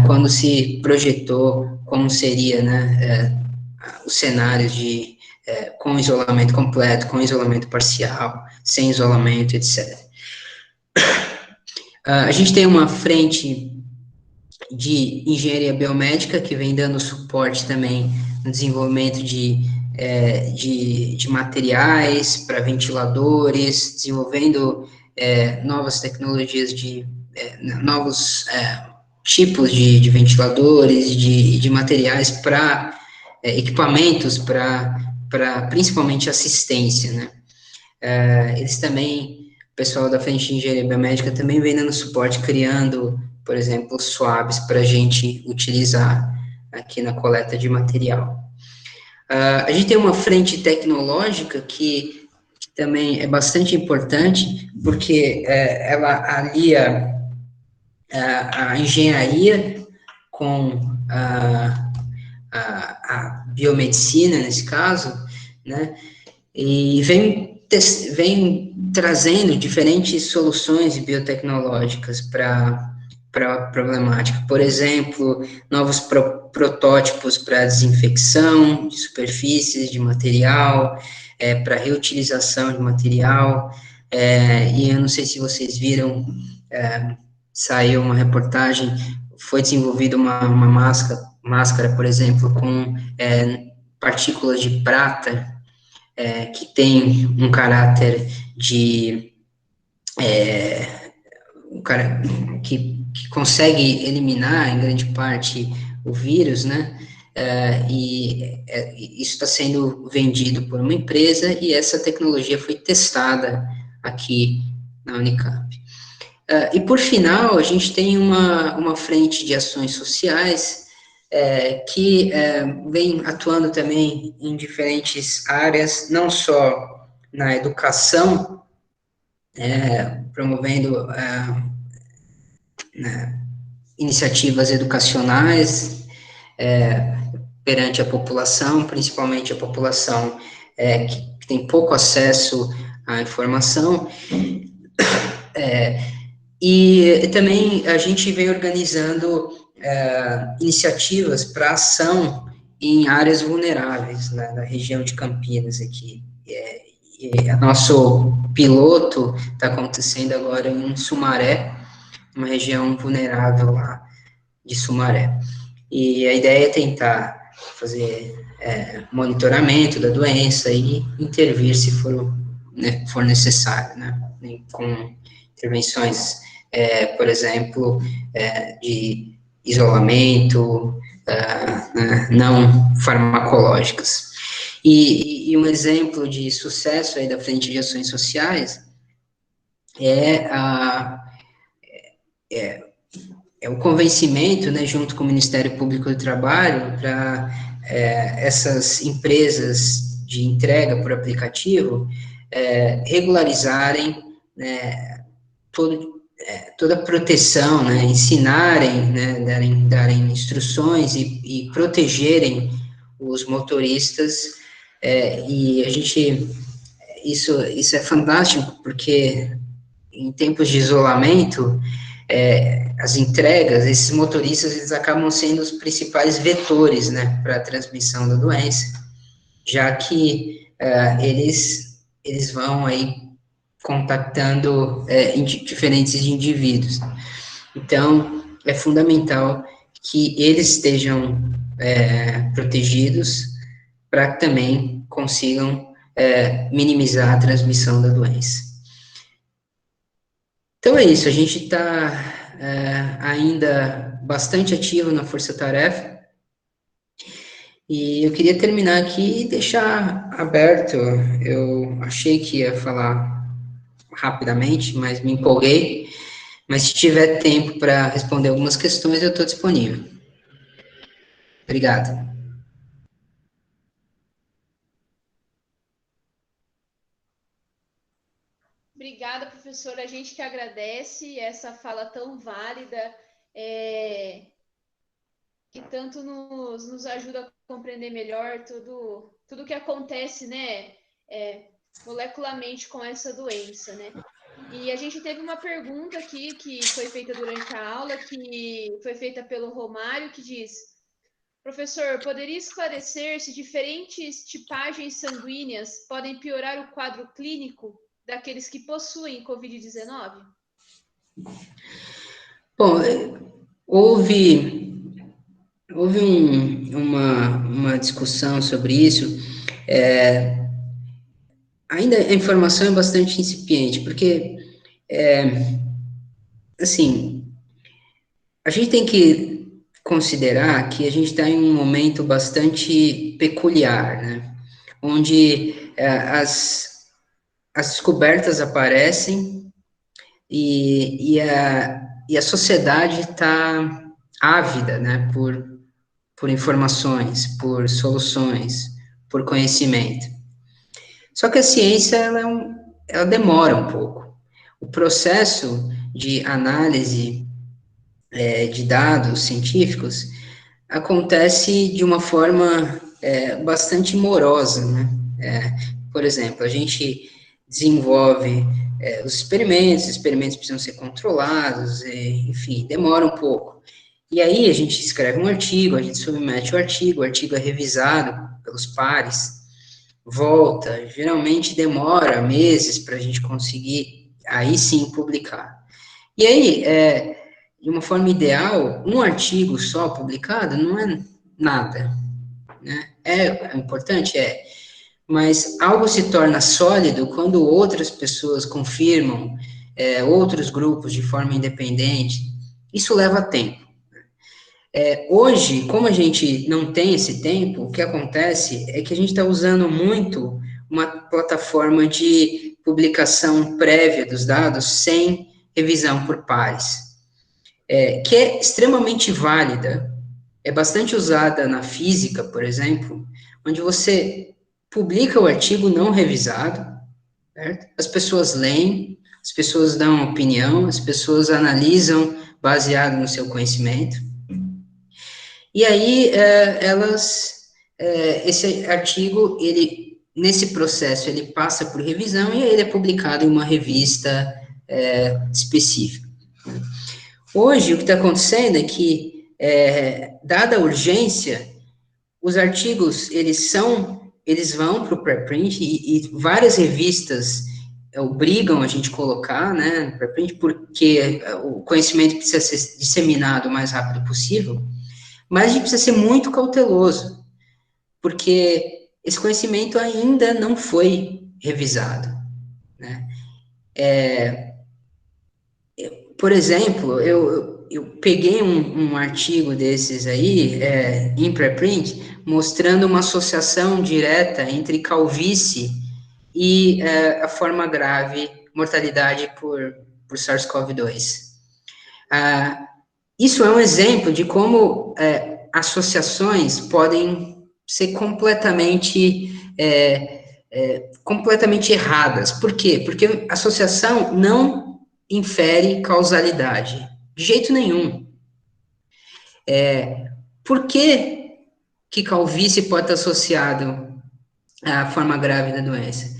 S2: quando se projetou como seria, né, os cenários com isolamento completo, com isolamento parcial, sem isolamento, etc. A gente tem uma frente de engenharia biomédica que vem dando suporte também no desenvolvimento de materiais para ventiladores, desenvolvendo novas tecnologias novos tipos de ventiladores, de materiais para equipamentos para principalmente assistência, né? Eles também, o pessoal da frente de engenharia biomédica também vem dando suporte, criando, por exemplo, swabs para a gente utilizar aqui na coleta de material. A gente tem uma frente tecnológica que também é bastante importante, porque ela alia a engenharia com a biomedicina, nesse caso, né, e vem trazendo diferentes soluções biotecnológicas para a problemática. Por exemplo, novos protótipos para desinfecção de superfícies, de material, para reutilização de material, e eu não sei se vocês viram, saiu uma reportagem, foi desenvolvida uma máscara, por exemplo, com partículas de prata, que tem um caráter de que consegue eliminar em grande parte o vírus, né? Isso está sendo vendido por uma empresa e essa tecnologia foi testada aqui na Unicamp. E por final, a gente tem uma frente de ações sociais que vem atuando também em diferentes áreas, não só na educação, promovendo iniciativas educacionais perante a população, principalmente a população que tem pouco acesso à informação, e também a gente vem organizando iniciativas para ação em áreas vulneráveis, né, na região de Campinas aqui. E nosso piloto está acontecendo agora em Sumaré, uma região vulnerável lá de Sumaré. E a ideia é tentar fazer monitoramento da doença e intervir se for necessário, né, com intervenções, por exemplo, de isolamento, né, não farmacológicas. E um exemplo de sucesso aí da Frente de Ações Sociais é o convencimento, né, junto com o Ministério Público do Trabalho, para essas empresas de entrega por aplicativo regularizarem, né, toda a proteção, né, ensinarem, né, darem instruções e protegerem os motoristas, e isso é fantástico, porque em tempos de isolamento, as entregas, esses motoristas, eles acabam sendo os principais vetores, né, para a transmissão da doença, já que eles vão aí contactando diferentes indivíduos. Então, é fundamental que eles estejam protegidos para que também consigam minimizar a transmissão da doença. Então é isso, a gente está ainda bastante ativo na força-tarefa, e eu queria terminar aqui e deixar aberto. Eu achei que ia falar rapidamente, mas me empolguei. Mas se tiver tempo para responder algumas questões, eu estou disponível. Obrigado.
S1: Obrigada, professora. A gente que agradece essa fala tão válida, que tanto nos ajuda a compreender melhor tudo que acontece, né, molecularmente com essa doença, né? E a gente teve uma pergunta aqui que foi feita durante a aula, que foi feita pelo Romário, que diz: professor, poderia esclarecer se diferentes tipagens sanguíneas podem piorar o quadro clínico daqueles que possuem Covid-19?
S2: Bom, houve uma discussão sobre isso. Ainda a informação é bastante incipiente, porque, assim, a gente tem que considerar que a gente está em um momento bastante peculiar, né? Onde as descobertas aparecem e a sociedade está ávida, né, por informações, por soluções, por conhecimento. Só que a ciência, ela demora um pouco. O processo de análise de dados científicos acontece de uma forma bastante morosa, né? Por exemplo, a gente desenvolve os experimentos precisam ser controlados, enfim, demora um pouco. E aí a gente escreve um artigo, a gente submete o artigo é revisado pelos pares, volta, geralmente demora meses para a gente conseguir, aí sim, publicar. E aí, de uma forma ideal, um artigo só publicado não é nada, né? É importante? É. Mas algo se torna sólido quando outras pessoas confirmam, outros grupos de forma independente. Isso leva tempo. Hoje, como a gente não tem esse tempo, o que acontece é que a gente está usando muito uma plataforma de publicação prévia dos dados sem revisão por pares, que é extremamente válida, é bastante usada na física, por exemplo, onde você publica o artigo não revisado, certo? As pessoas leem, as pessoas dão opinião, as pessoas analisam baseado no seu conhecimento, e aí esse artigo, ele, nesse processo, ele passa por revisão e ele é publicado em uma revista específica. Hoje, o que está acontecendo é que, dada a urgência, os artigos, eles vão para o preprint e várias revistas obrigam a gente a colocar, né, no preprint, porque o conhecimento precisa ser disseminado o mais rápido possível, mas a gente precisa ser muito cauteloso, porque esse conhecimento ainda não foi revisado, né? Por exemplo, eu peguei um artigo desses aí, em preprint, mostrando uma associação direta entre calvície e a forma grave, mortalidade por SARS-CoV-2. Isso é um exemplo de como associações podem ser completamente erradas. Por quê? Porque associação não infere causalidade, de jeito nenhum. Por que calvície pode estar associado à forma grave da doença?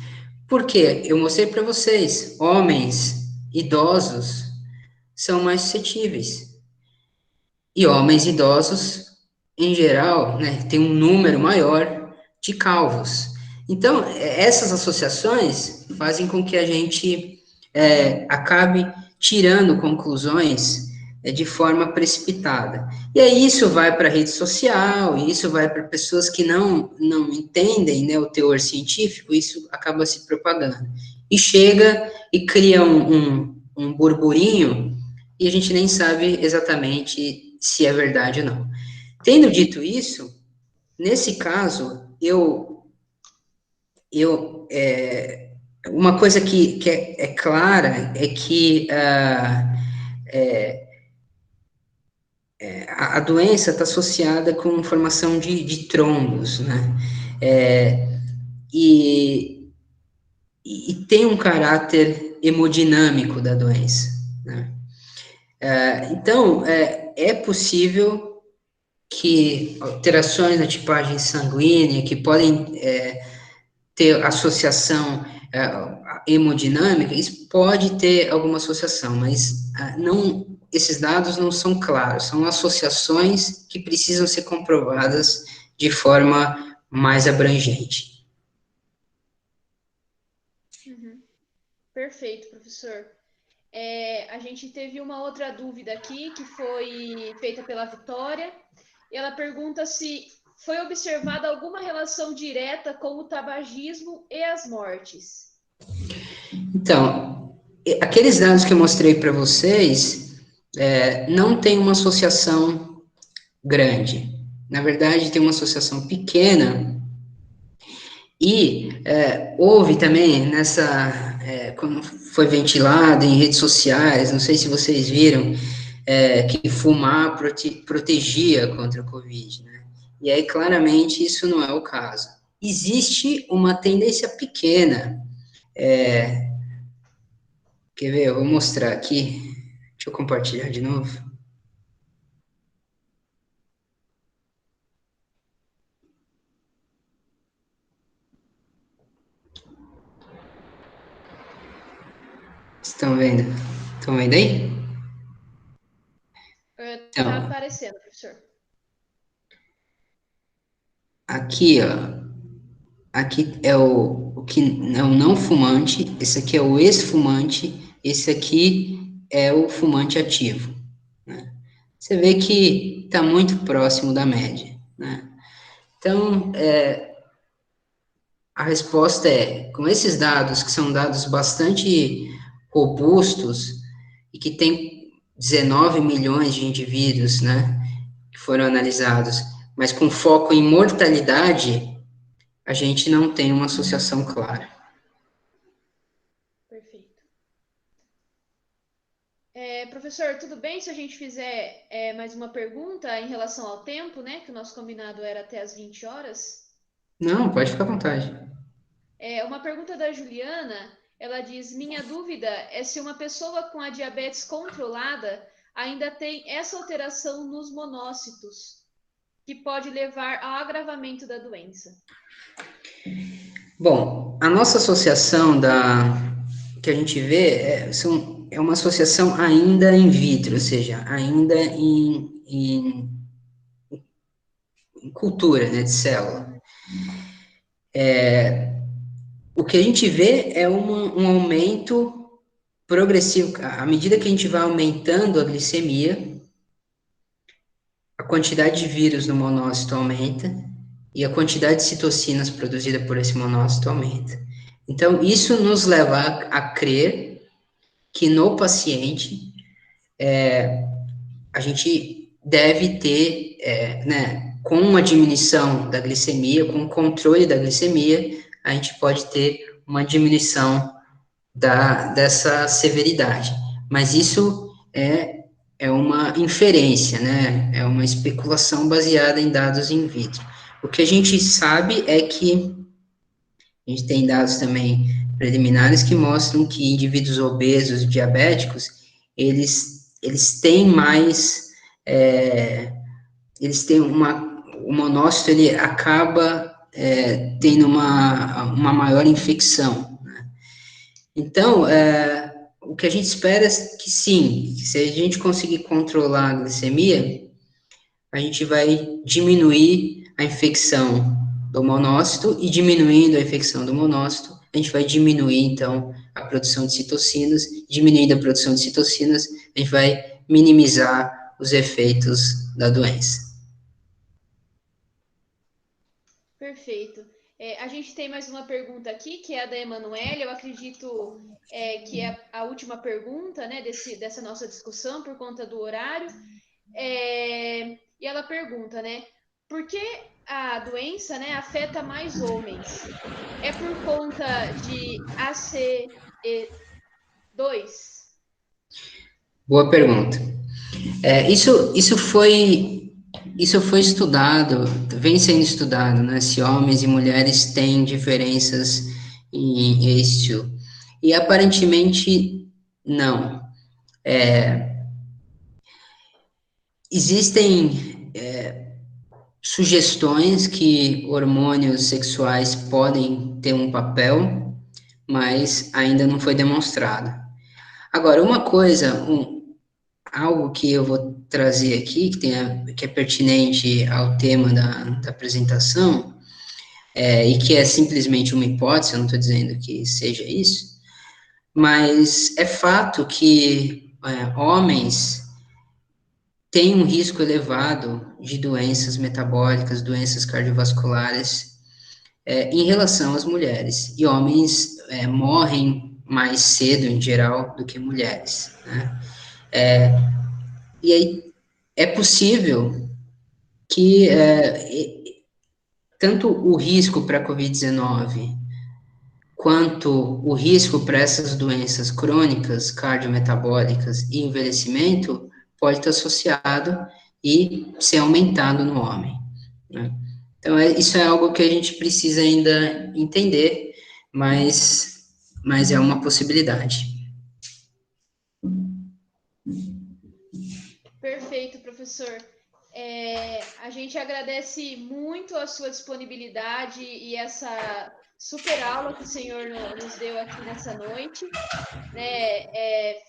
S2: Porque eu mostrei para vocês, homens idosos são mais suscetíveis. E homens idosos, em geral, né, tem um número maior de calvos. Então, essas associações fazem com que a gente acabe tirando conclusões de forma precipitada. E aí isso vai para a rede social, e isso vai para pessoas que não entendem, né, o teor científico, isso acaba se propagando. E chega e cria um burburinho, e a gente nem sabe exatamente se é verdade ou não. Tendo dito isso, nesse caso, uma coisa que é clara é que a doença está associada com formação de trombos, né? E, e tem um caráter hemodinâmico da doença, né? Então, é possível que alterações na tipagem sanguínea, que podem ter associação hemodinâmica, isso pode ter alguma associação, mas não, esses dados não são claros, são associações que precisam ser comprovadas de forma mais abrangente.
S1: Uhum. Perfeito, professor. A gente teve uma outra dúvida aqui, que foi feita pela Vitória. Ela pergunta se foi observada alguma relação direta com o tabagismo e as mortes.
S2: Então, aqueles dados que eu mostrei para vocês não tem uma associação grande. Na verdade, tem uma associação pequena. E houve também quando foi ventilado em redes sociais, não sei se vocês viram, que fumar protegia contra o Covid, né? E aí, claramente, isso não é o caso. Existe uma tendência pequena, quer ver? Eu vou mostrar aqui, deixa eu compartilhar de novo. Estão vendo? Estão vendo aí?
S1: Está
S2: Então,
S1: aparecendo, professor.
S2: aqui, ó, aqui é o que é o não fumante, esse aqui é o ex-fumante, esse aqui é o fumante ativo. você vê que está muito próximo da média, né? Então, a resposta é, com esses dados, que são dados bastante robustos, e que tem 19 milhões de indivíduos, né, que foram analisados, mas com foco em mortalidade, a gente não tem uma associação clara.
S1: Perfeito. Professor, tudo bem se a gente fizer mais uma pergunta em relação ao tempo, né? Que o nosso combinado era até as 20 horas.
S2: Não, pode ficar à vontade.
S1: Uma pergunta da Juliana, ela diz: minha dúvida é se uma pessoa com a diabetes controlada ainda tem essa alteração nos monócitos, que pode levar ao agravamento da doença.
S2: Bom, a nossa associação que a gente vê é uma associação ainda in vitro, ou seja, ainda em cultura, né, de célula. O que a gente vê é um aumento progressivo. À medida que a gente vai aumentando a glicemia, a quantidade de vírus no monócito aumenta e a quantidade de citocinas produzida por esse monócito aumenta. Então, isso nos leva a crer que no paciente a gente deve ter, né, com a diminuição da glicemia, com o controle da glicemia, a gente pode ter uma diminuição dessa severidade. Mas isso é uma inferência, né? É uma especulação baseada em dados in vitro. O que a gente sabe é que a gente tem dados também preliminares que mostram que indivíduos obesos e diabéticos, eles têm mais, eles têm o monócito, ele acaba tendo uma maior infecção. Então, o que a gente espera é que sim, se a gente conseguir controlar a glicemia, a gente vai diminuir a infecção do monócito, e diminuindo a infecção do monócito, a gente vai diminuir, então, a produção de citocinas. Diminuindo a produção de citocinas, a gente vai minimizar os efeitos da doença.
S1: Perfeito. A gente tem mais uma pergunta aqui, que é a da Emanuele. Eu acredito que é a última pergunta, né, dessa nossa discussão, por conta do horário. E ela pergunta, né, por que a doença, né, afeta mais homens? É por conta de ACE2?
S2: Boa pergunta. Isso foi estudado, vem sendo estudado, né? Se homens e mulheres têm diferenças em ACE2. E aparentemente não. Existem sugestões que hormônios sexuais podem ter um papel, mas ainda não foi demonstrado. Agora, uma coisa, algo que eu vou trazer aqui, que é pertinente ao tema da apresentação, e que é simplesmente uma hipótese, eu não estou dizendo que seja isso, mas é fato que homens têm um risco elevado de doenças metabólicas, doenças cardiovasculares, em relação às mulheres. E homens morrem mais cedo, em geral, do que mulheres, né? E aí é possível que tanto o risco para a Covid-19 quanto o risco para essas doenças crônicas, cardiometabólicas e envelhecimento pode estar associado e ser aumentado no homem, né? Então, isso é algo que a gente precisa ainda entender, mas é uma possibilidade.
S1: Perfeito, professor. A gente agradece muito a sua disponibilidade e essa super aula que o senhor nos deu aqui nessa noite, né?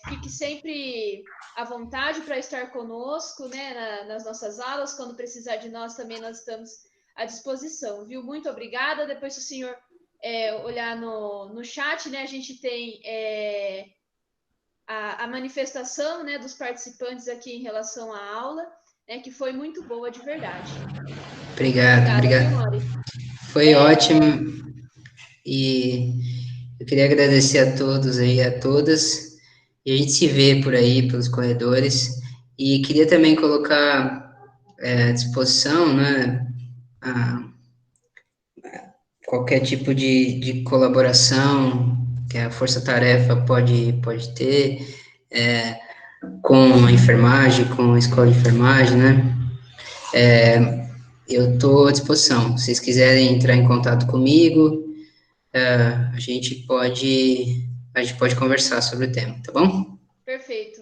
S1: Fique sempre à vontade para estar conosco, né, nas nossas aulas. Quando precisar de nós, também nós estamos à disposição, viu? Muito obrigada. Depois, se o senhor olhar no chat, né, a gente tem a manifestação, né, dos participantes aqui em relação à aula, né, que foi muito boa de verdade.
S2: Obrigado, obrigado. Foi ótimo e eu queria agradecer a todos aí, a todas, e a gente se vê por aí, pelos corredores, e queria também colocar à disposição, né, qualquer tipo de colaboração que a Força Tarefa pode ter, com a enfermagem, com a escola de enfermagem, né? Eu estou à disposição. Se vocês quiserem entrar em contato comigo, a gente pode conversar sobre o tema, tá bom?
S1: Perfeito.